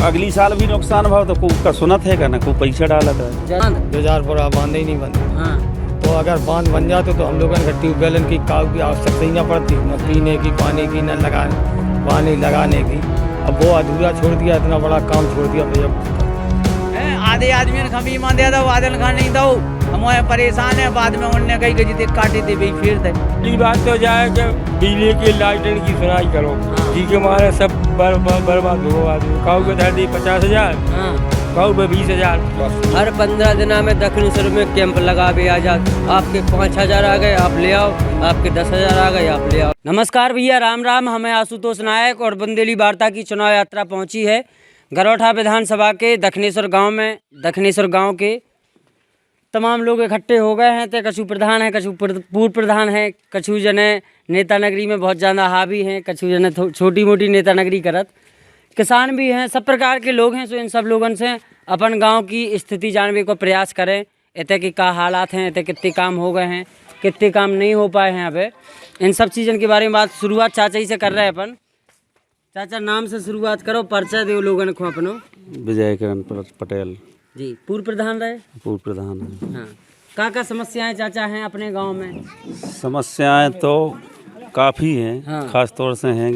अगली साल भी नुकसान भाव तो कोई का सुनत है का ना कोई पैसा डाला था। 2000 बांध ही नहीं बंद। हाँ। तो अगर बांध बन जाते तो हम लोगों ने ट्यूबवेल की काव की आवश्यकता ही ना पड़ती, न पीने की, पानी की, न पानी लगाने की। अब वो अधूरा छोड़ दिया, इतना बड़ा काम छोड़ दिया भैया। आधे आदमी ने खमी मान दिया था, वादल खान नहीं दो, हम परेशान है। बाद में उन्होंने कही कि जितने काटे थे भाई फिर थे। ये बात तो जाए कि बिजली की लाइटें की सुनाई करो, जी के मारे सब बर्बाद हो आदमी। काऊ के धरती 50,000, काऊ पे 20,000। हर 15 दिन में दक्षिणेश्वर में कैंप लगा भी आ जा, आपके 5,000 आ गए आप ले आओ, आपके 10,000 आ गए आप ले आओ। नमस्कार भैया, राम राम। हमें आशुतोष नायक और बुंदेली वार्ता की चुनाव यात्रा पहुंची है गरोठा विधानसभा के दक्षिणेश्वर गांव में। दक्षिणेश्वर गांव के तमाम लोग इकट्ठे हो गए हैं। तो कछु प्रधान है, कछु पूर्व प्रधान है, कछु जने नेता नगरी में बहुत ज़्यादा हावी हैं, कछु जने छोटी मोटी नेता नगरी करत, किसान भी हैं, सब प्रकार के लोग हैं। सो इन सब लोगों से अपन गांव की स्थिति जानने को प्रयास करें। इतने की क्या हालात हैं, इतने कितने काम हो गए हैं, कितने काम नहीं हो पाए हैं यहाँ पे, इन सब चीज़ों के बारे में बात शुरुआत चाचा ही से कर रहे हैं अपन। चाचा नाम से शुरुआत करो, परिचय दो लोगों को अपनो। विजय किरण पटेल जी, पूर्व प्रधान रहे। पूर्व प्रधान है। हाँ, क्या समस्याएं चाचा हैं अपने गांव में? समस्याएं तो काफ़ी हैं। हाँ। खास तौर से हैं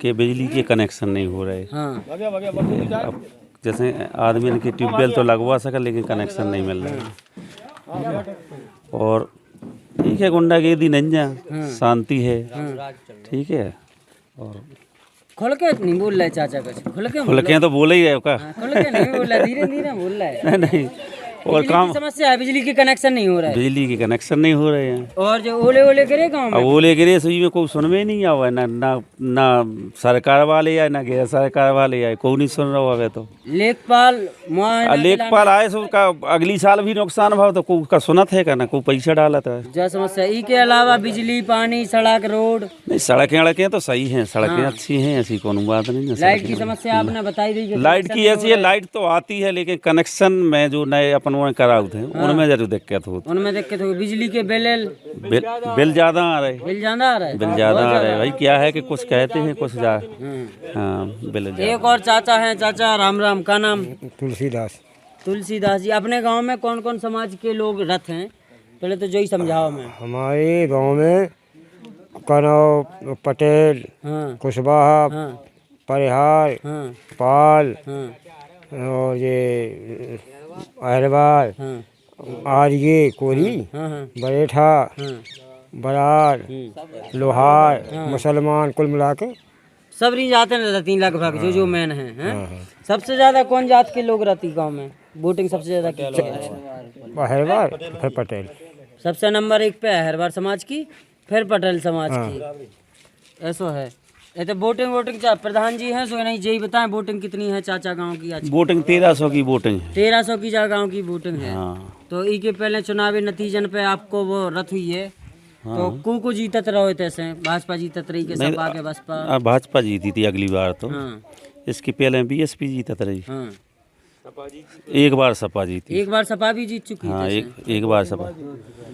कि बिजली के कनेक्शन नहीं हो रहे। हाँ। अब जैसे आदमी के ट्यूबवेल तो लगवा सके लेकिन कनेक्शन नहीं मिल रहा है। और ठीक है, गुंडागर्दी नहीं जा, शांति है, ठीक है। और खुल के नहीं बोल रहे चाचा, कुछ खुल के तो बोले ही रहे का। खुल के नहीं बोल रहा, धीरे धीरे बोल रहा है। नहीं और काम समस्या है, बिजली के कनेक्शन नहीं हो रहा है। बिजली के कनेक्शन नहीं हो रहे हैं। और जो ओले ओले करे गाँव में, अब ओले गिरे सही में कोई सुन में नहीं आवा, ना ना ना सरकार वाले आए ना गैर सरकार वाले आए, कोई नहीं सुन रहा हुआ। तो लेखपाल लेखपाल आए सो का अगली साल भी नुकसान भाव तो कोई का सुनत है का ना कोई पैसा डाला था। जो समस्या ई के अलावा बिजली, पानी, सड़क, रोड। नहीं, सड़कें तो सही हैं, सड़कें अच्छी हैं, ऐसी कोई बात नहीं है। लाइट की समस्या आपने बताई दी। लाइट की ऐसी है, लाइट तो आती है लेकिन कनेक्शन में जो नए अपन कराऊ थे उनमें जरूर दिक्कत होती। उनमें दिक्कत होगी। बिजली के बिल ज़्यादा आ रहे, बिल ज़्यादा आ रहा है, बिल ज़्यादा आ रहे भाई। क्या है कि कुछ कहते हैं कुछ जा। हाँ, बिल एक और चाचा हैं। चाचा राम राम, का नाम? तुलसीदास। तुलसीदास जी, अपने गांव में कौन कौन समाज के लोग रथ हैं? पहले तो जो ही समझाओ। मैं हमारे गांव में कनौ, पटेल, कुशवाहा, परिहार, पाल, और ये अहरवाल, आर्य, कोरी, बरेठा, बरार, लोहार, मुसलमान, कुल मिला के सब नहीं जाते ना 3 लगभग जो मेन हैं। सबसे ज्यादा कौन जात के लोग रहती गांव में? वोटिंग सबसे ज्यादा किसकी है? अहरवाल, फिर पटेल। सबसे नंबर 1 पे अहरवाल समाज की, फिर पटेल समाज की। ऐसा है। ये तो वोटिंग प्रधान जी हैं, सो नहीं जी बताएं वोटिंग कितनी है चाचा गांव की आज? वोटिंग 1300 की वोटिंग है। 1300 की जा गांव की वोटिंग है। हाँ। तो ई के पहले चुनावी नतीजन पे आपको वो रथ हुई है। हाँ। तो को जीतत रहो तैसे? भाजपा जीतत रही के सपा के बसपा? भाजपा जीती थी अगली बार तो। हाँ। इसके पहले बीएसपी जीतत रही। हाँ। एक बार सपा जीती। एक बार सपा भी जीत चुकी है। हाँ, एक बार सपा।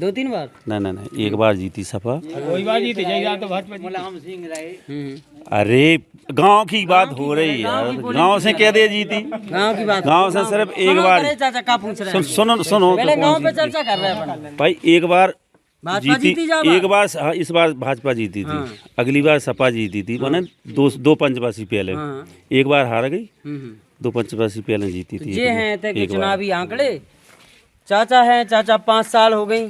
2-3 बार? नहीं, एक बार जीती सपा। कोई बात जीती तो भाजपा अरे गांव की बात हो रही है यार, गांव से कह दे जीती। गांव की बात, गांव से सिर्फ एक बार। चाचा का पूछ रहे हैं? सुनो पहले गांव पे चर्चा कर रहे हैं भाई। एक बार भाजपा जीती, एक बार। हाँ, इस बार भाजपा जीती थी। अगली बार सपा जीती थी। मैंने दो पंचवासी पहले एक बार हार गई, 2 पंचवासी पहले जीती थी। ये हैं कि चुनावी आंकड़े। चाचा हैं, चाचा 5 साल हो गई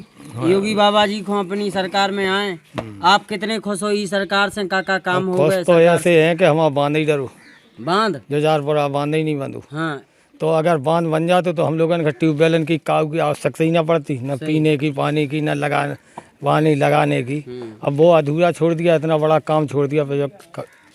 योगी बाबा जी को अपनी सरकार में आए। आप कितने खुश हो इस सरकार से? का काम हो गए? तो ऐसे हैं कि हमारा बांध ही डरो, बांध 2000 बांध ही नहीं बंदू। हाँ। तो अगर बांध बन जाते तो हम लोगों ने ट्यूबवेल की काव की आवश्यकता ही ना पड़ती, न पीने की, पानी की, न पानी लगाने की। अब वो अधूरा छोड़ दिया, इतना बड़ा काम छोड़ दिया।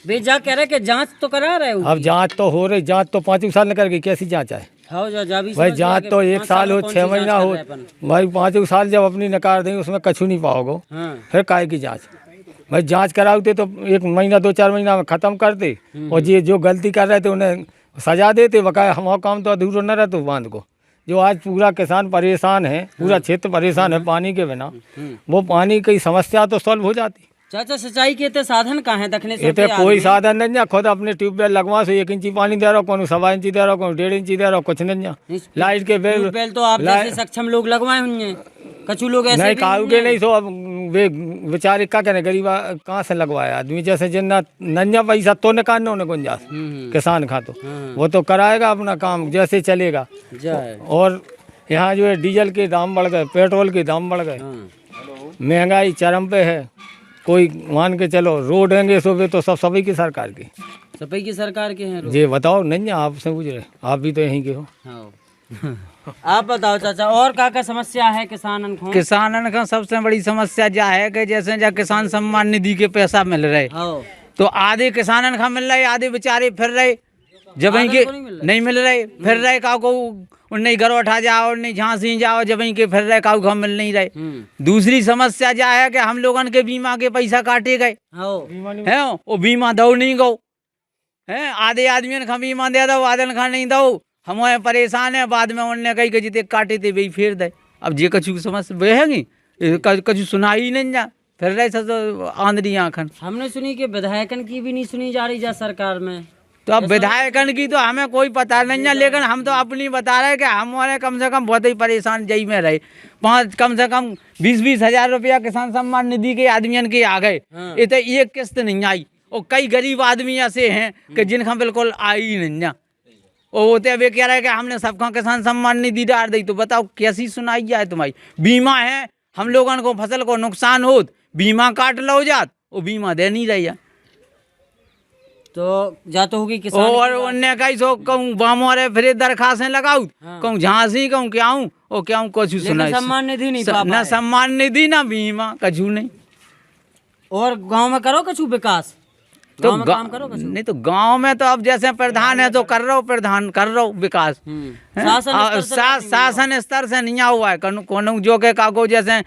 बेजा कह रहे कि जांच तो करा रहे हो। अब जांच तो हो रही, जांच तो 5 साल निकल गई, कैसी जांच है भाई? जांच तो 1 साल हो, 6 महीना हो भाई, 5 साल जब अपनी नकार देंगे उसमें कछु नहीं पाओगे। फिर काहे की जांच भाई? जांच कराते तो 1 महीना 2-4 महीना में ख़त्म करते, और ये जो गलती कर रहे थे उन्हें सजा देते। बकाया हमारा काम तो अधूरा न रहता बांध को। जो आज पूरा किसान परेशान है, पूरा क्षेत्र परेशान है पानी के बिना, वो पानी की समस्या तो सॉल्व हो जाती। चाचा सिंचाई के ते साधन कहाँ है दक्षिणेश्वर ये तो के कोई आदमी? साधन नहीं है, खुद अपने ट्यूबवेल लगवा से 1 इंची पानी दे रहा हूँ, कौन 1.25 इंची दे रहा हूँ, कौन 1.5 इंची दे रहा हूँ, कुछ नहीं है। लाइट के बिल ट्यूबवेल तो आप जैसे सक्षम लोग लगवाए होंगे, कछु लोग ऐसे नहीं भी काऊ नहीं के हैं। नहीं, सो अब वे बेचारे क्या करें, गरीब कहाँ से लगवाया आदमी, जैसे जिन्ना नन्या पैसा तो निकालना उन्हें गुंजाइश किसान खा तो वो तो कराएगा अपना काम जैसे चलेगा। जय। और यहाँ जो है डीजल के दाम बढ़ गए, पेट्रोल के दाम बढ़ गए, महंगाई चरम पे है। कोई मान के चलो रोड होंगे सुबह तो सब सभी की सरकार की, सफाई की सरकार के हैं रोड। ये बताओ नहीं है, आपसे पूछ रहे, आप भी तो यहीं के हो। हाँ। आप बताओ चाचा, और क्या समस्या है किसानन को? किसानन का सबसे बड़ी समस्या क्या है कि जैसे जब किसान सम्मान निधि के पैसा मिल रहे हाँ। तो आधे किसानन का मिल रहे, आधे बेचारे फिर रहे जब आधे के को नहीं मिल रहे, फिर रहे काऊ को उन्हें घर उठा जाओ, नहीं झांसी जाओ, जब के फिर रहे काऊ का मिल नहीं रहे। दूसरी समस्या क्या है कि हम लोगन के बीमा के पैसा काटे गए है, वो बीमा दो नहीं गो है, आधे आदमियों का बीमा दे दो, आधे का नहीं दो, हमें परेशान है। बाद में उनने कही कि जितने काटे थे वही फेर दे। अब जे कछु समस्या वे है कछु सुनाई नहीं जा, फिर रहे सब आंधरी आँखन। हमने सुनी कि विधायकन की भी नहीं सुनी जा रही जा सरकार में। तो अब विधायकन की तो हमें कोई पता नहीं है, लेकिन हम तो अपनी बता रहे हैं कि हमारे कम से कम बहुत ही परेशान जई में रहे। कम से कम 20-20 हजार रुपया किसान सम्मान निधि के आदमियन के आ गए, ये तो एक किस्त नहीं आई। और कई गरीब आदमी ऐसे हैं कि जिनका बिल्कुल आई ही नहीं है, वो होते वे कह रहे हैं कि हमने सबका किसान सम्मान निधि डाल दी। तो बताओ कैसी सुनाई जाए तुम्हारी। बीमा है, हम लोगों को फसल को नुकसान हो बीमा काट लो जात, वो बीमा दे नहीं रही है। तो जा तो होगी किसान और उनने कही सो कहूँ बामोरे फिर दरखास्तें लगाऊ, कहूँ झांसी कहूँ क्या हूँ और क्या हूँ कुछ सुनाई। सम्मान निधि नहीं पा ना पाए। सम्मान निधि ना बीमा कछु नहीं। और गांव में करो कछु विकास, तो गांव में काम करो कछु। नहीं तो गांव में तो अब जैसे प्रधान है तो कर रहा हूँ, प्रधान कर रहा हूँ विकास। शासन स्तर से नहीं हुआ है। कोनो जो के काको जैसे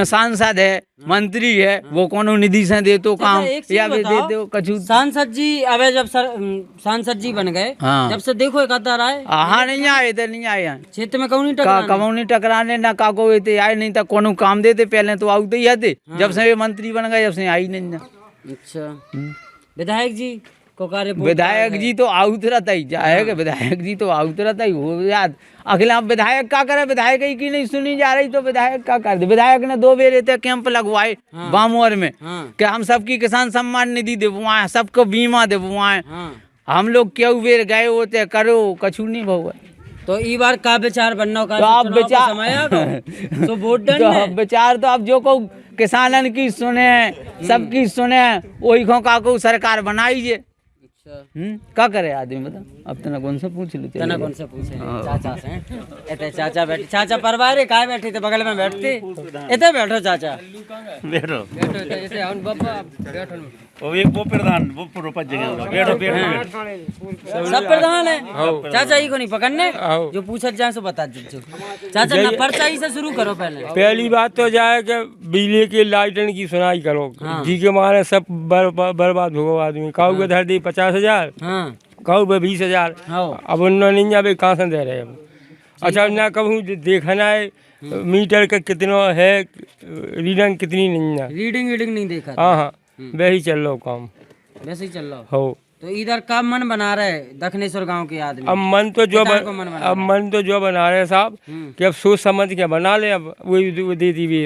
सांसद है, मंत्री है, वो कोनो निधि से दे तो काम या भी दे दो कछु। सांसद जी अब जब सांसद जी बन गए, हाँ। जब से देखो एक आधा आए। हाँ नहीं आए थे, नहीं आए हैं क्षेत्र में कौन टकराने कमौनी टकराने ना काको थे आए नहीं था, कोनो काम देते पहले तो आते ही आते। जब से वे मंत्री बन गए जब से आई नहीं ना। अच्छा, विधायक जी को कार्य विधायक जी तो आउत रहता ही जाएगा, विधायक जी तो आउत रहता ही हो याद। अगला विधायक क्या करे, विधायक की नहीं सुनी जा रही तो विधायक क्या कर दे। विधायक ने 2 बेर रहते कैंप लगवाए बामोर में कि हम सबकी किसान सम्मान निधि दिलवाएं, सबको बीमा दिलवाएं। हम लोग क्यों बेर गए होते करो कछु नहीं भहुआ। तो ई बार का विचार बनना का तो आप विचार समय आ गया तो वोट तो डलने। विचार तो अब जो को किसानन की सुने, सबकी सुने, वही को सरकार बनाई। क्या करे आदमी बता। अब तना कौन सा पूछ लो, तना कौन से पूछे चाचा से। एते चाचा बैठे, चाचा परवारे काय बैठे थे बगल में बैठते। एते बैठो चाचा, बैठो बैठो जैसे हम बाबा बैठो। वो प्रधान वो प्रोपज जगह बैठो बैठो सब प्रधान है चाचा ही को नहीं पकड़ने, जो पूछत जाए सो बता दीजिए। चाचा ना पर्चा ही से शुरू करो पहले। पहली बात तो जाए कि बिजली की लाइटन की सुनाई करो, जी के मारे सब बर्बाद हो आदमी। काऊ के धर दी 50,000, काऊ पे 20,000। अब उन्होंने नहीं जावे कहाँ से दे रहे हैं। अच्छा ना कहूँ देखना है मीटर का कितना है, रीडिंग कितनी नहीं है, रीडिंग नहीं देखा। हाँ वही चल रहा काम, वैसे ही चल रहा हो। तो इधर का मन बना रहे दक्षिणेश्वर गांव के आदमी। अब मन तो जो बना रहे साहब कि अब सोच समझ के बना ले। अब वो दे दी भी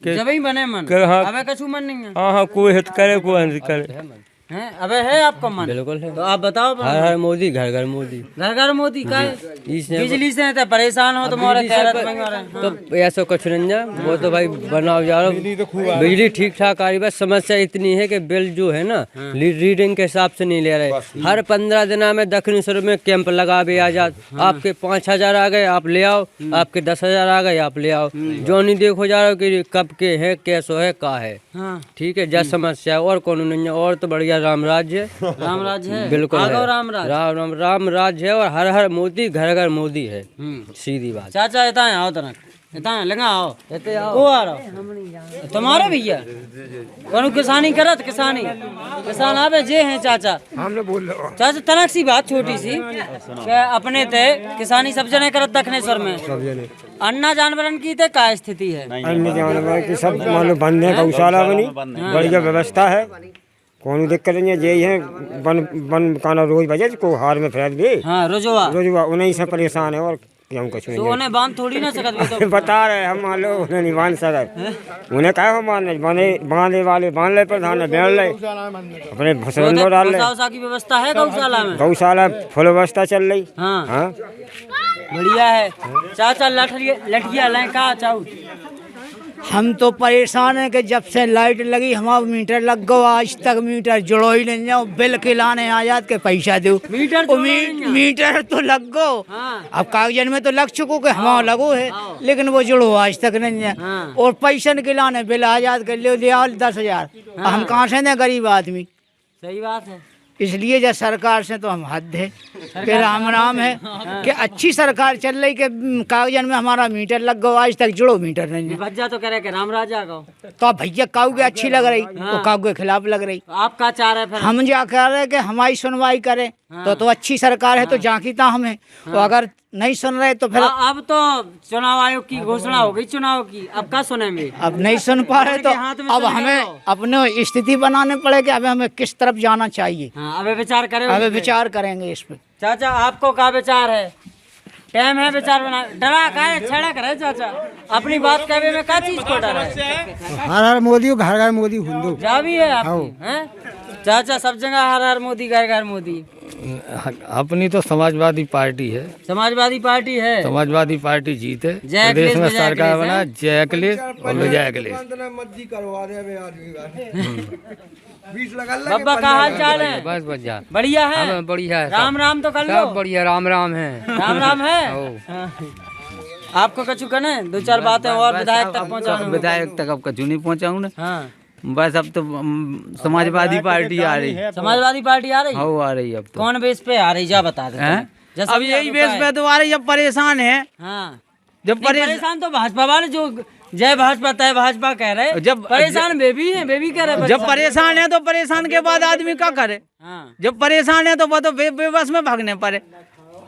जब ही बने मन। हाँ, अबे कछु मन नहीं है। हाँ कोई हित करे कोई अनहित करे। हैं अबे है आपका मन? बिल्कुल है। तो आप बताओ। हर हर मोदी, घर घर मोदी। घर घर मोदी का है? बिजली से तो परेशान हो तुम्हारे तो ऐसा कुछ नहीं है, वो तो भाई बनाओ जा रहा। बिजली ठीक ठाक आ रही, बस समस्या इतनी है कि बिल जो है ना रीडिंग के हिसाब से नहीं ले रहे। हर 15 दिन में दक्षिणेश्वर में कैंप लगा भी आ जात। आपके 5,000 आ गए आप ले आओ, आपके 10,000 आ गए आप ले आओ। जो नहीं देखो जा रहा हो कि कब के है, कैसो है, का है। ठीक है, जब समस्या और कौन नहीं है। और तो बढ़िया राम राज्य है। राम राज्य है, बिल्कुल है। राम राज्य है। और हर हर मोदी, घर घर मोदी है। सीधी बात। चाचा इतना आओ तनक इतना लगा आओ इतने आओ वो आ रहा तुम्हारे भैया कौन किसानी करत किसान आवे जे हैं चाचा। हमने बोल चाचा तनक सी बात छोटी सी कि अपने ते किसानी सब जने करत दक्षिणेश्वर में। अन्ना जानवरन की तो क्या स्थिति है? अन्य जानवर की सब मान लो बंद है, गौशाला बनी, बढ़िया व्यवस्था है, कौन दिक्कत नहीं है। यही है बन काना रोज बजे को हार में फैल भी। हाँ, रोजवा उन्हीं से परेशान है और हम कुछ नहीं तो उन्हें बांध थोड़ी ना सकत भी तो बता रहे हम, मान लो उन्हें नहीं बांध सकते, उन्हें क्या हम बांधे वाले बांध ले, प्रधान ने बैठ ले, अपने भसवन में डाल ले। गौशाला की व्यवस्था है गौशाला में? गौशाला फुल व्यवस्था चल रही। हाँ, हाँ बढ़िया है। चाचा लठिया लें का चाऊ? हम तो परेशान हैं कि जब से लाइट लगी हमारा मीटर लग गो, आज तक मीटर जुड़ो ही नहीं जाओ, बिल के लाने आजाद के पैसा दो। मीटर तो लग गो। हाँ। अब कागजन में तो लग चुको कि हमारा लगो है, लेकिन वो जुड़ो आज तक नहीं है। और पैसा के लाने बिल आजाद कर ले 10,000। हम कहाँ से दें गरीब आदमी? सही बात है। इसलिए जब सरकार से तो हम हद है कि राम राम है कि अच्छी सरकार चल रही कि कागजन में हमारा मीटर लग गो, आज तक जुड़ो मीटर नहीं है। भज्जा तो कह रहे कि राम राजा का तो भैया काऊ के अच्छी लग रही तो काऊ के खिलाफ लग रही। आप क्या चाह रहे हैं फिर? हम जा कह रहे कि हमारी सुनवाई करें तो अच्छी सरकार है तो जाकी ता हमें, तो अगर नहीं सुन रहे तो फिर अब तो चुनाव आयोग की घोषणा हो गई चुनाव की, अब क्या सुनेंगे? अब नहीं सुन पा रहे तो अब हमें अपने स्थिति बनाने पड़े कि अब हमें किस तरफ जाना चाहिए। अब विचार करें, अब विचार करेंगे इस पे। चाचा आपको क्या विचार है? टाइम है विचार बना, डरा का है छड़ा करे चाचा, अपनी बात कहने में क्या चीज को डरा है? हर हर मोदी, घर घर मोदी हुंदो जा भी है आपकी हैं? चाचा सब जगह हर हर मोदी, घर घर मोदी। अपनी तो समाजवादी पार्टी है, समाजवादी पार्टी है, समाजवादी पार्टी जीते, जय प्रदेश अखिलेश में विजय सरकार अखिलेश बना, है। जय अखिलेश और विजय अखिलेश। बब्बा का हाल चाल है? बस बढ़िया बढ़िया है, बढ़िया है, राम राम तो कर लो। सब बढ़िया, राम राम है। राम राम है। हाँ। आपको कछु कने 2-4 बातें और विधायक तक पहुँचाऊँ? विधायक तक अब कछु नहीं पहुँचाऊँ ना। हाँ, बस अब तो समाजवादी पार्टी आ रही। समाजवादी पार्टी आ रही? हाँ आ रही अब तो। कौन बेस पे आ रही जा बता दे। अब यही बेस पे तो आ रही, जब परेशान है। हाँ, जब परेशान तो भाजपा वाले जो जय भाजपा तय भाजपा कह रहे, जब परेशान बेबी है, बेबी कह रहे जब परेशान है तो परेशान के बाद आदमी क्या करे? हाँ, जब परेशान है तो वो तो बेबस में भागने पड़े।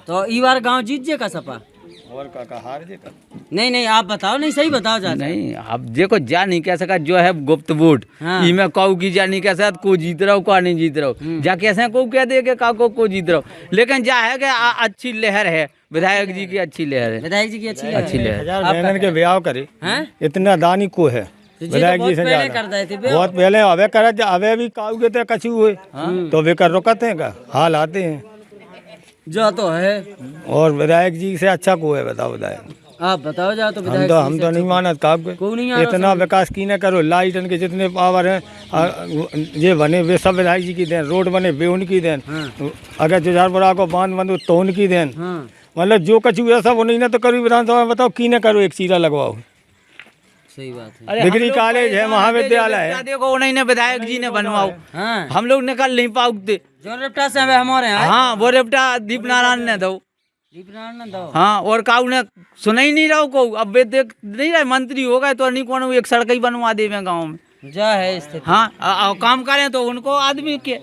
तो इस बार गांव जीत जे का सपा और का हार जे का? नहीं आप बताओ, नहीं सही बताओ चाचा। नहीं अब देखो जा नहीं कह सका, जो है गुप्त वोट इमे काऊ की जा नहीं कह सकता, को जीत रहा हो को नहीं जीत रहा हो, जा कैसे को कह दे के को जीत रहा हो, लेकिन जा है कि अच्छी लहर है, विधायक जी की अच्छी लहर है, विधायक जी की अच्छी लहर। 1000 बहनन के ब्याह करे हैं? इतना दानी को है विधायक जी से पहले ज्यादा। कर रहे थे बहुत पहले अवे कर, अवे भी काऊ के कछु हुए तो वे कर रुकते हैं का हाल आते हैं, जो तो है। और विधायक जी से अच्छा को है बताओ विधायक? आप बताओ जा तो हम तो नहीं मानत काब के, इतना विकास की न करो, लाइटन के जितने पावर हैं ये बने वे सब विधायक जी की देन, रोड बने वे उनकी देन, अगर जुझारपुरा को बांध बंद तो उनकी देन, मतलब जो कछु है सब उन्हीं ने तो करो। विधानसभा में बताओ की न करो, एक चीरा लगवाओ। सही बात है। डिग्री कॉलेज है, महाविद्यालय है, देखो उन्हीं ने विधायक जी ने बनवाओ, हाँ, हम लोग निकल नहीं पाते। जो रेप्टा से हमारे यहाँ हाँ वो रेप्टा दीप नारायण ने दो। दीपनारायण दो। हाँ और काऊ ने सुना ही नहीं रहो को, अब वे देख नहीं रहे मंत्री हो गए तो नहीं कौन एक सड़क ही बनवा देवे गाँव में। जा है स्थिति। हाँ काम करें तो उनको आदमी के।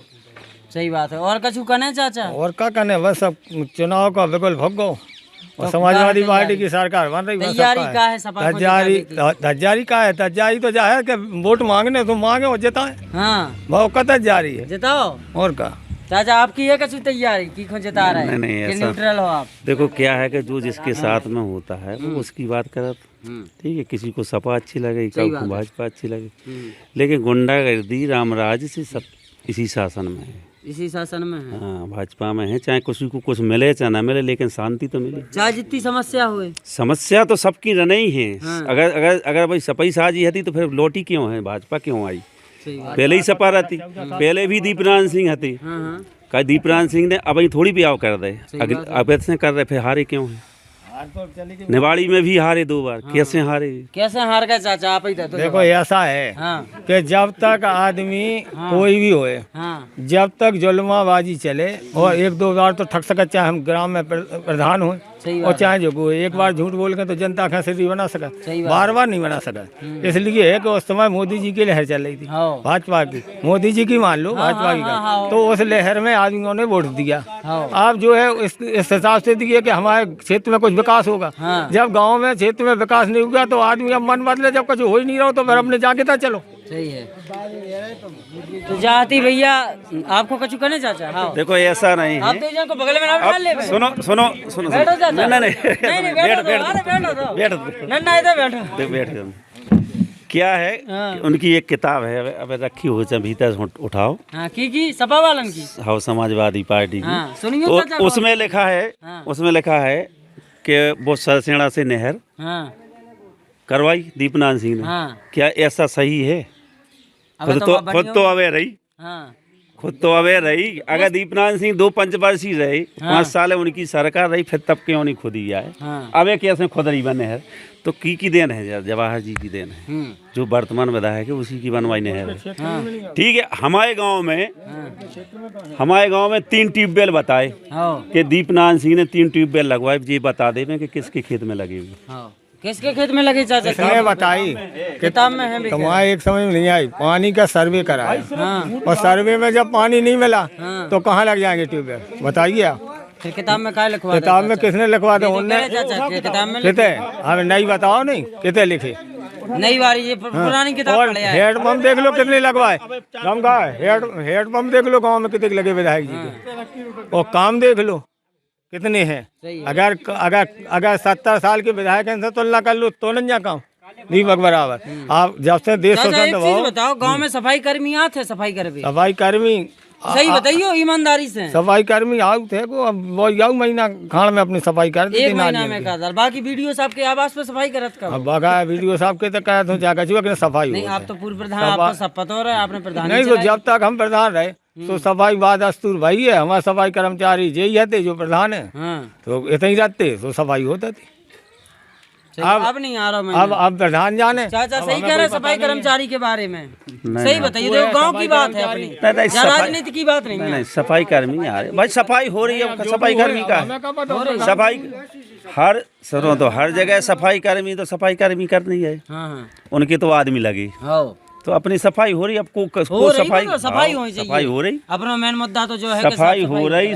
सही बात है। और कछु कने चाचा? और क्या करने, बस अब चुनाव का बिल्कुल भग गो और समाजवादी पार्टी की सरकार बन रही। तैयारी का है सपा को तैयारी का है? तैयारी तो जा है कि वोट मांगने तो मांगे और जिताए। हाँ वो कतई जारी है, जिताओ। और का चाचा आपकी है कछु तैयारी की खो जिता रहा है? नहीं कि ऐसा न्यूट्रल हो आप? देखो क्या है कि जो जिसके साथ में होता है वो उसकी बात करत, ठीक है, किसी को सपा अच्छी लगे, किसी को भाजपा अच्छी लगे, लेकिन गुंडागर्दी रामराज से सब इसी शासन में है, इसी शासन में है। हाँ भाजपा में है, चाहे किसी को कुछ मिले चाहे ना मिले, लेकिन शांति तो मिले। चाहे जितनी समस्या हुए, समस्या तो सबकी रने ही है। अगर अगर अगर भाई सपा ही साजी हती तो फिर लोटी क्यों है, भाजपा क्यों आई? पहले ही सपा रहती, पहले भी दीपनारायण सिंह हती, का दीपनारायण सिंह ने अब थोड़ी भी आओ कर दे, अब से कर रहे, फिर हारे क्यों है? निवाड़ी में भी हारे 2 बार, कैसे हारे? कैसे हार गए चाचा आप ही तो? देखो ऐसा है कि जब तक आदमी कोई भी होए, जब तक जुल्माबाजी चले, और 1-2 बार तो ठग सकत, चाहे हम ग्राम में प्रधान हो और चाहे जो कोई एक बार झूठ बोल के तो जनता का सिर बना सका, बार बार नहीं बना सका। इसलिए है कि उस समय मोदी जी की लहर चल रही थी, भाजपा की, मोदी जी की मान लो, भाजपा की, तो उस लहर में आदमियों ने वोट दिया। आप जो है इस हिसाब से दिए कि हमारे क्षेत्र में कुछ विकास होगा। जब गांव में क्षेत्र में विकास नहीं होगा तो आदमी अब मन बदले, जब कुछ हो ही नहीं रहा तो फिर अपने जाके था चलो। सही है। तो जाती भैया आपको कछु करने चाचा? हाँ देखो ऐसा नहीं आप है। तो इनको बगल में ना बैठा ले। सुनो सुनो सुनो बैठो चाचा। नहीं नहीं नहीं बैठो दो, अरे बैठो दो। बैठ नन्ना इधर बैठो। बैठ क्या है कि उनकी एक किताब है, अब रखी हुई है भीतर से उठाओ। हाँ की सपा वालन की? हाँ समाजवादी पार्टी की। हाँ, सुनिए तो चाचा। उसमें लिखा है, उसमें लिखा है कि वो सरसेना से नहर करवाई दीपनाथ सिंह ने। क्या ऐसा सही है? खुद तो अवे रही, खुद तो अवे रही। अगर दीपनाथ सिंह 2 पंचवर्षीय रहे, 5 साल उनकी सरकार रही, फिर तब क्यों नहीं खुद ही आए? अवे कैसे खुद रही बने है? तो की देन है, जवाहर जी की देन है, जो वर्तमान विधायक है उसी की बनवाई नहर है। ठीक है। हमारे गांव में 3 ट्यूबवेल बताए कि दीपनाथ सिंह ने 3 ट्यूबवेल लगवाए। ये बता देवे कि किसके खेत में लगे हुए। किसके खेत में लगे चाचा? किसने बताई? किताब में है। तुम्हारे एक समझ में नहीं आई। पानी का सर्वे कराया और सर्वे में जब पानी नहीं मिला तो कहाँ लग जाएंगे ट्यूबवेल? बताइए आप। फिर किताब में क्या लिखवा? किताब में किसने लिखवा दे? किताब में कितने हमें नहीं बताओ, नहीं कितने लिखे नई वाली ये पुरानी किताब और पढ़े हैं। हेड पंप देख लो कितने लगवाए। हम कहा हेड पंप देख लो गांव में कितने लगे विधायक जी के, और काम देख लो कितने हैं। अगर 70 साल के विधायक से तुलना कर लो तो नहीं काम दीपक बराबर। आप जब से देश स्वतंत्र हुआ, बताओ गांव में सफाई कर्मी आते? सफाई कर्मी सही बताइयो ईमानदारी से। सफाई कर्मी आउ थे को वो याऊ महीना खान में अपनी सफाई कर दी। 1 महीना में कर। बाकी वीडियो साहब के आवास पे सफाई करत का? अब बगा वीडियो साहब के तो कहा तो जाकर चुका कि सफाई नहीं। आप तो पूर्व प्रधान, आपको सब पता हो रहा है, आपने प्रधान नहीं। तो जब तक हम प्रधान रहे तो सफाई बाद दस्तूर भाई है। हमारे सफाई कर्मचारी यही रहते जो प्रधान है, तो इतने ही रहते तो सफाई होता थी। अब नहीं आ रहा मैं। अब प्रधान जाने। चाचा सही कह रहे सफाई कर्मचारी के बारे में। सही बताइए, देखो गांव की बात है अपनी, राजनीति की बात नहीं है। सफाई कर्मी आ रहे भाई, सफाई हो रही है। सफाई कर्मी का सफाई हर जगह सफाई कर्मी तो सफाई कर्मी करनी है। उनके तो आदमी लगे तो अपनी सफाई हो रही। आपको सफाई सफाई हो रही। अपना मेन मुद्दा तो जो है सफाई हो रही।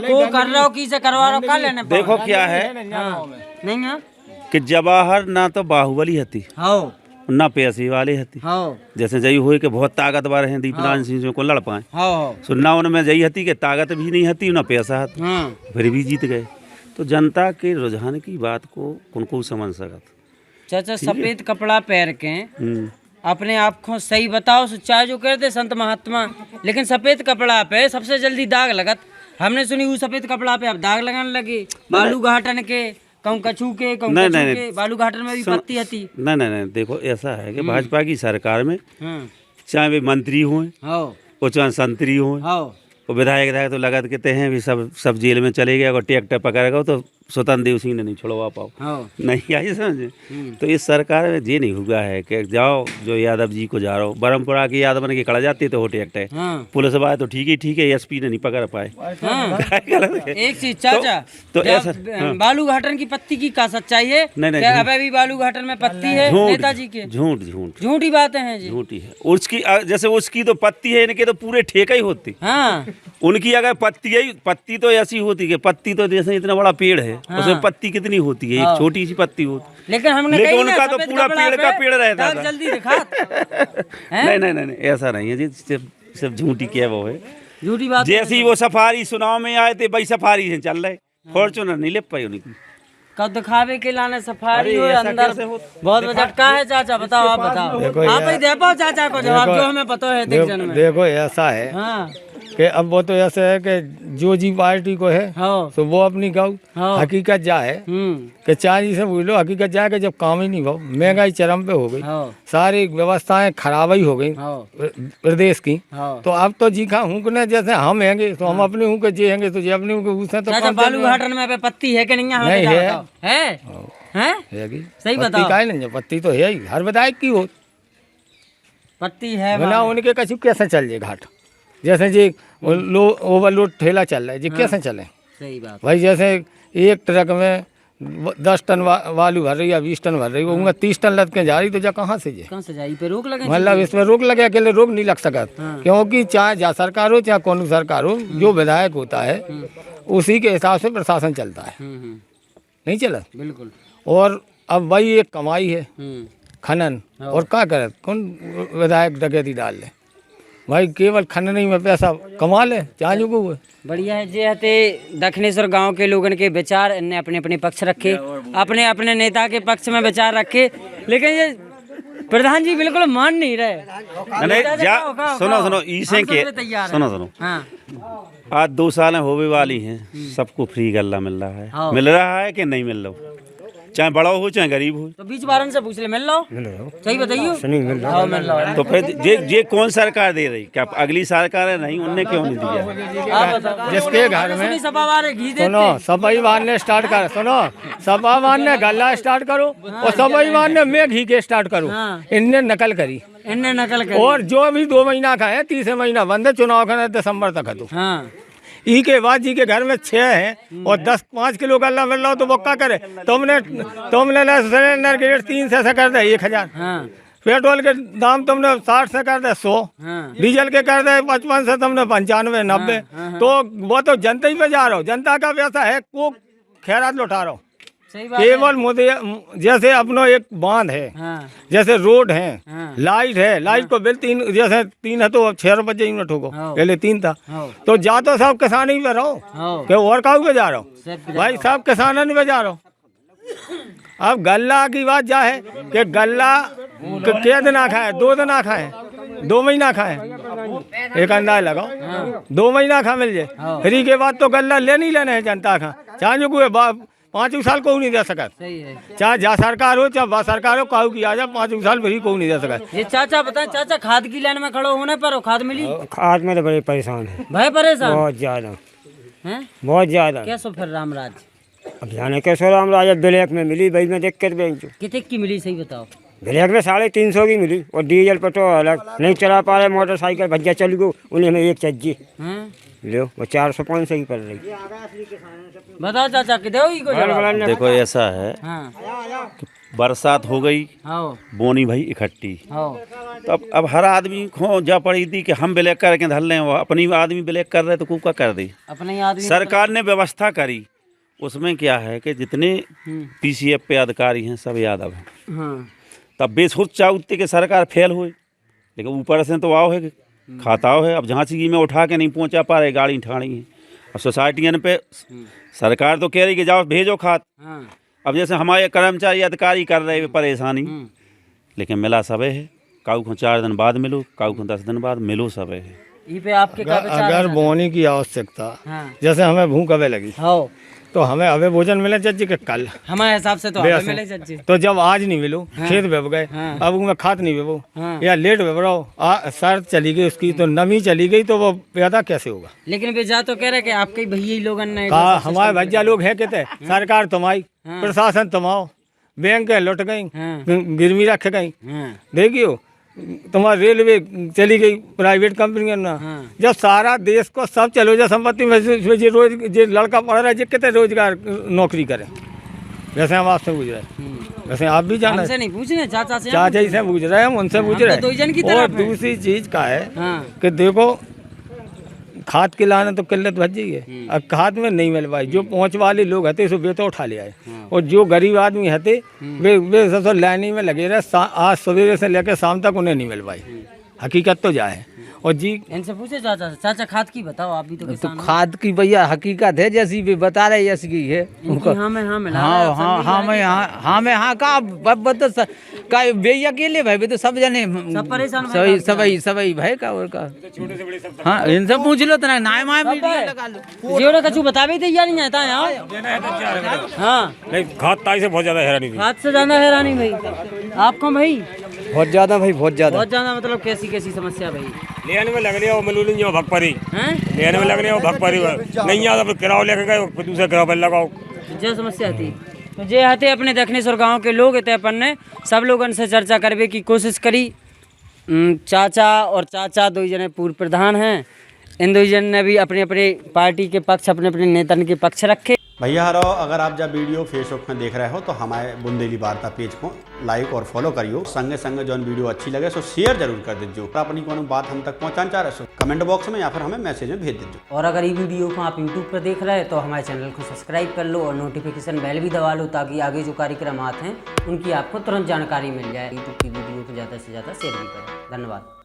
को कर रहा हो की से करवा रहा हो का लेने। देखो क्या है नहीं है कि जवाहर ना तो बाहुबली हती ना पैसे वाले हती। जैसे जई हुए कि बहुत ताकतवर हैं दीपनाथ सिंह को लड़ पाए, सो ना उनमें जई हती कि ताकत भी नहीं हती ना पैसा हती, फिर भी जीत गए। तो जनता के रुझान की बात को उनको समझ सकत। चाचा सफेद कपड़ा पहन के अपने आप को सही बताओ, सच्चाई जो कहते संत महात्मा, लेकिन सफेद कपड़ा पे सबसे जल्दी दाग लगत। हमने सुनी वो सफेद कपड़ा पे अब दाग लगाने लगे। बालू घाटन के कहूँ कछू के कहूँ बालू घाटन में भी पत्ती हती। नहीं देखो ऐसा है कि भाजपा की सरकार में चाहे वे मंत्री हुए और चाहे संतरी हुए और विधायक तो लगत कहते हैं भी सब जेल में चले गए। अगर ट्रैक्टर पकड़ गए तो स्वतंत्र देव सिंह ने नहीं छुड़वा पाओ। नहीं आई समझे? तो इस सरकार में ये नहीं हुआ है कि जाओ जो यादव जी को जा रहा हो बरमपुरा के यादव बन के खड़ा जाते तो हो ट्रैक्टर पुलिस वाले तो ठीक है, एसपी ने नहीं पकड़ पाए। एक चीज चाचा तो ऐसा बालू घाटन की पत्ती की का सच्चाई है? अभी भी बालू घाटन में पत्ती है नेताजी के? झूठी बातें हैं जी, झूठी है। उसकी जैसे उसकी तो पत्ती है, इनके तो पूरे ठेका ही होती। उनकी अगर पत्ती तो ऐसी होती है, पत्ती तो जैसे इतना बड़ा पेड़ है उसमें पत्ती कितनी होती है? एक छोटी सी पत्ती होती। लेकिन उनका तो पूरा पेड़ का पेड़ रहता था। जल्दी दिखा। नहीं ऐसा नहीं है जी, सिर्फ झूठी क्या वो है, झूठी बात। जैसी वो सफारी चुनाव में आए थे वही सफारी से चल रहे, फॉर्चूनर नहीं ले पाई उनकी। कब दिखावे के लाने सफारी हो अंदर बहुत बजट का है चाचा? बताओ, आप बताओ, आप ही दे पाओ चाचा को जवाब जो हमें पता है। देखो ऐसा है कि अब वो तो ऐसे है कि जो जी पार्टी को है तो वो अपनी गाँव हकीकत जाए कि चाहे से बोलो हकीकत जाए कि जब काम ही नहीं हो, महंगाई चरम पे हो गई, सारी व्यवस्थाएं खराब ही हो गई प्रदेश की। तो अब तो जी खा हूँ जैसे हम हैंगे तो हम अपने हूँ के जे हैंगे तो जे अपने हूँ के तो बालू घाटन में पत्ती है कि नहीं है? सही बताओ। नहीं पत्ती तो है ही, हर विधायक की हो पत्ती है बिना उनके कछु कैसे चल जाए घाट। जैसे जी ओवरलोड ठेला चल रहा है जी, कैसे चले? सही बात भाई जैसे एक ट्रक में 10 टन वालू भर रही है, 20 टन भर रही है, उनका 30 टन लद के जा रही, तो जा कहाँ से कहाँ से जाई पे रोक लगे? मतलब इसमें रोक लगे, अकेले रोक नहीं लग सकता। क्योंकि चाहे जा सरकार हो चाहे कौन सरकार हो, जो विधायक होता है उसी के हिसाब से प्रशासन चलता है, नहीं चला बिल्कुल। और अब वही एक कमाई है खनन, और क्या करे, कौन विधायक डकैती डाल ले भाई, केवल खनन ही में पैसा कमा ले चाहू को। बढ़िया है। जे हते दक्षिणेश्वर गांव के लोगन के विचार, इनने अपने अपने पक्ष रखे, अपने अपने नेता के पक्ष में विचार रखे, लेकिन ये प्रधान जी बिल्कुल मान नहीं रहे। सुनो इसे के सुनो हाँ। आज 2 साल होने वाली हैं, सबको फ्री गल्ला मिल रहा है, मिल रहा है कि नहीं मिल रहा, चाहे बड़ा हो चाहे गरीब हो। तो बीच बारन से पूछ ले, मिल रहा सही बताइए? मिल रहा। तो फिर ये कौन सरकार दे रही? क्या अगली सरकार है? नहीं, उनने क्यों नहीं दिया? जिसके घर में सुनो सफाईवान ने स्टार्ट कर, सुनो सफाईवान ने गल्ला स्टार्ट करो और सफाईवान ने मैं घी के स्टार्ट करो, इनने नकल करी, और जो भी 2 महीना का है, 30 महीना बंद है, चुनाव का दिसंबर तक है। तो ई के बाद जी के घर में 6 हैं और 5 किलो गल्ला मिल रहा हो, तो वो क्या करे? तुमने सिलेंडर के रेट 300 से कर दे 1000, पेट्रोल के दाम तुमने 60 से कर दे 100, डीजल के कर दे 55 से तुमने 95 90, तो वो तो जनता ही पे जा रहा हो, जनता का पैसा है, को खैरात लौटा रहा हो। केवल मुझे जैसे अपनो एक बांध है, जैसे रोड है, लाइट है, लाइट को बिल 3 है तो 6 रुपये यूनिट होगा, पहले 3 था, तो जा तो सब किसान ही पे रहो, क्या और काऊ पे जा रहा हूँ भाई, सब किसान नहीं पे जा रहा हूँ। अब गल्ला की बात जा है कि गल्ला क्या दिन खाए, 2 दिन खाए, 2 महीना खाए, एक अंदाज लगाओ 2 महीना खा मिल जाए, फ्री के बाद तो गल्ला लेने ही लेना है जनता का, चाहे को 5 साल को नहीं दे सका, चाहे जा सरकार हो चाहे बा सरकार हो, काहू की आ जा 5 साल फ्री को नहीं दे सका। ये चाचा बताएं, चाचा खाद की लाइन में खड़ो होने पर खाद मिली? खाद में तो बड़े परेशान है भाई, परेशान बहुत ज्यादा, हैं बहुत ज्यादा। कैसो फिर रामराज? अब जाने कैसे रामराज, ब्लैक में मिली भाई, मैं देख कर बेचू, कितने की मिली सही बताओ? ब्लैक में 350 की मिली, और डीजल पेट्रोल अलग, नहीं चला पा रहे, मोटरसाइकिल भज्जा चल गो, उन्हें में एक चज्जी लो, वो 405 ही पड़ रही। बताओ चाचा कि देखो ऐसा है कि बरसात हो गई, बोनी भाई इकट्ठी, तो अब हर आदमी को जा पड़ी थी कि हम ब्लैक करके धर लें, अपनी आदमी ब्लैक कर रहे तो कुका कर दे। अपने आदमी सरकार ने व्यवस्था करी, उसमें क्या है कि जितने पीसीएफ पे अधिकारी हैं सब यादव हैं, तब बेसुध चाहते कि सरकार फेल हुई, लेकिन ऊपर से तो आओ है कि खाता है, अब झांसी में उठा के नहीं पहुंचा पा रहे, गाड़ी ठाड़ी है, अब सोसाइटियन पे सरकार तो कह रही कि जाओ भेजो खाद, अब जैसे हमारे कर्मचारी अधिकारी कर रहे परेशानी, लेकिन मिला सबे है, काऊ को 4 दिन बाद मिलो, काऊ को 10 दिन बाद मिलो, सबे है। पे आपके अगर बोने की आवश्यकता, जैसे हमें भूख अवे लगी तो हमें अवे भोजन मिले जज्जी के कल, हमारे हिसाब से तो हमें मिले जज्जी, तो जब आज नहीं मिलो, खेत बेब गए, अब उनमें खाद नहीं बेबो, या लेट बेब रहा हो, शर्त चली गई उसकी, तो नमी चली गई, तो वो पैदा कैसे होगा? लेकिन बेजा तो कह रहे कि आपके भैया लोग हमारे भैया लोग है कहते, सरकार तुम आई, प्रशासन तुम आओ, बैंक लुट गई, गिरवी रख गई, देखियो तुम्हारा रेलवे चली गई, प्राइवेट कंपनियां ना, जब सारा देश को सब चलो जा संपत्ति में जो लड़का पढ़ रहा है, कितने रोजगार नौकरी करे, वैसे हम आपसे पूछ रहे हैं, वैसे आप भी जाना नहीं पूछ रहे, चाचा जी से पूछ रहे हैं, हम उनसे पूछ रहे हैं। और दूसरी चीज का है कि देखो खाद की लाने तो किल्लत भजी है, अब खाद में नहीं मिल पाई, जो पहुँच वाले लोग हते सो बेतो उठा ले आए, और जो गरीब आदमी हते वे सब लाइन में लगे रहे, आज सवेरे से लेकर शाम तक उन्हें नहीं मिल पाई, हकीकत तो जाए। और जी इनसे पूछे चाचा, चाचा खाद की बताओ, आप भी तो किसान तो खाद की भैया हकीकत है, जैसी भी बता रहे जैसी की है, हाँ का भैया के लिए भाई, तो सब जने सब परेशान, सभी भाई का और का, हाँ इनसे पूछ लो तो ना लगा लो, जो कछु बता भी तैयार नहीं आता यार। हाँ खाद ताई से बहुत ज्यादा हैरानी, खाद से ज्यादा हैरानी भाई, आपको भाई बहुत ज्यादा भाई, बहुत ज्यादा मतलब कैसी समस्या भाई? लेने में लग रही है मिलू नहीं, भग परी लेने में लग रही है, भग परी नहीं आता, फिर किराया लेके गए, फिर दूसरे किराया पर लगाओ, जो समस्या थी। तो जे हते अपने दक्षिणेश्वर गांव के लोग थे, अपन ने सब लोगों से चर्चा करने की कोशिश करी, चाचा और चाचा 2 जने पूर्व प्रधान हैं, इन 2 जन ने भी अपने अपने पार्टी के पक्ष, अपने अपने नेता के पक्ष रखे। भैया हरो अगर आप जब वीडियो फेसबुक में देख रहे हो तो हमारे बुंदेली वार्ता पेज को लाइक और फॉलो करियो। संगे संगे जो वीडियो अच्छी लगे सो शेयर जरूर कर दीजिए। अपनी कोनो बात हम तक पहुँचाना चाह रहे सो कमेंट बॉक्स में या फिर हमें मैसेज में भेज दीजिए। और अगर ये वीडियो को आप यूट्यूब पर देख रहे हैं तो हमारे चैनल को सब्सक्राइब कर लो और नोटिफिकेशन बेल भी दबा लो, ताकि आगे जो कार्यक्रम आते हैं उनकी आपको तुरंत जानकारी मिल जाए। यूट्यूब की वीडियो को ज़्यादा से ज़्यादा शेयर भी करें। धन्यवाद।